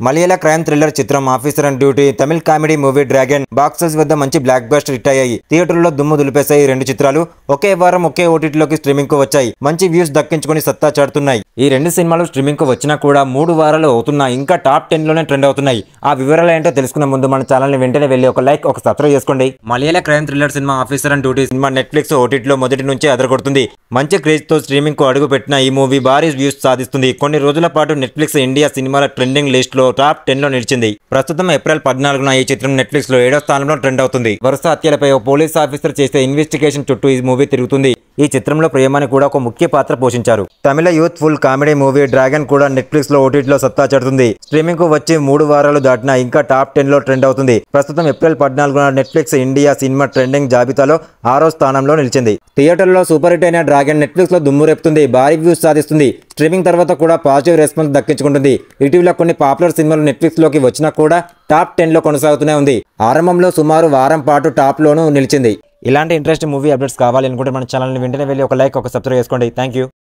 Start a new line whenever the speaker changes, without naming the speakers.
మలయాళ crime thriller చిత్రం officer and duty, Tamil comedy movie dragon boxes వద్ద మంచి block buster hit అయ్యాయి. థియేటర్లో దుమ్ము దులిపేశాయి. రెండు చిత్రాలు ఒకే వారం ఒకే ఓటీటీలోకి స్ట్రీమింగ్ కు వచ్చాయి. మంచి వ్యూస్ దక్కించుకుని సత్తా చాటుతున్నాయి. ఈ రెండు సినిమాలు స్ట్రీమింగ్ కు వచ్చినా కూడా 3 వారాలు అవుతున్నాయి. ఇంకా టాప్ 10 లోనే ట్రెండ్ అవుతున్నాయి. ఆ వివరాలు ఏంటో తెలుసుకునే ముందు మన ఛానల్ ని వెంటనే వెళ్ళి ఒక లైక్, ఒక సబ్స్క్రైబ్ చేసుకోండి. Malayala crime thriller cinema officer and duty cinema Netflix ఓటీటీలో మొదటి నుంచే అదరగొడుతుంది. మంచి క్రేజ్ తో స్ట్రీమింగ్ కు అడుగు పెట్టిన ఈ మూవీ భారీ వ్యూస్ సాధిస్తుంది. కొన్ని రోజుల పాటు నెట్ఫ్లిక్స్ ఇండియా సినిమాల ట్రెండింగ్ లిస్ట్ లో టాప్ 10 లో నిలిచింది. ప్రస్తుతం ఏప్రిల్ 14న ఈ చిత్రం నెట్ఫ్లిక్స్ లో 7వ స్థానంలో ట్రెండ్ అవుతుంది. వరుస హత్యలపై ఓ పోలీస్ ఆఫీసర్ చేసే ఇన్వెస్టిగేషన్ చుట్టూ ఈ మూవీ తిరుగుతుంది. ఈ చిత్రంలో ప్రియమణి కూడా ఒక ముఖ్య పాత్ర పోషించారు. Tamil youthful comedy movie Dragon కూడా నెట్ఫ్లిక్స్ లో ఓటీటీలో సత్తా చాటుతుంది. స్ట్రీమింగ్ కు వచ్చి 3 వారాలు దాటినా ఇంకా టాప్ 10 లో ట్రెండ్ అవుతుంది. ప్రస్తుతం ఏప్రిల్ 14న నెట్ఫ్లిక్స్ ఇండియా సినిమా ట్రెండింగ్ జాబితాలో 6వ స్థానంలో నిలిచింది. థియేటర్లో సూపర్ హిట్ అయిన డ్రాగన్ నెట్ఫ్లిక్స్ లో దుమ్ము రేపుతుంది. భారీ వ్యూస్ సాధిస్తుంది. స్ట్రీమింగ్ తర్వాత కూడా పాజిటివ్ రెస్పాన్స్ దక్కించుకుంటుంది. ఇటీవల కొన్ని పాపులర్ సినిమాలు నెట్ఫ్లిక్స్ లోకి వచ్చినా కూడా టాప్ 10 లో కొనసాగుతూనే ఉంది. ఆరంభంలో సుమారు వారం పాటు టాప్ లోనూ నిలిచింది. ఇలాంటి ఇంట్రెస్టింగ్ మూవీ అప్డేట్స్ కావాలి అనుకుంటే మన ఛానల్ని వెంటనే వెళ్ళి ఒక లైక్, ఒక సబ్స్క్రైబ్ చేసుకోండి. Thank you.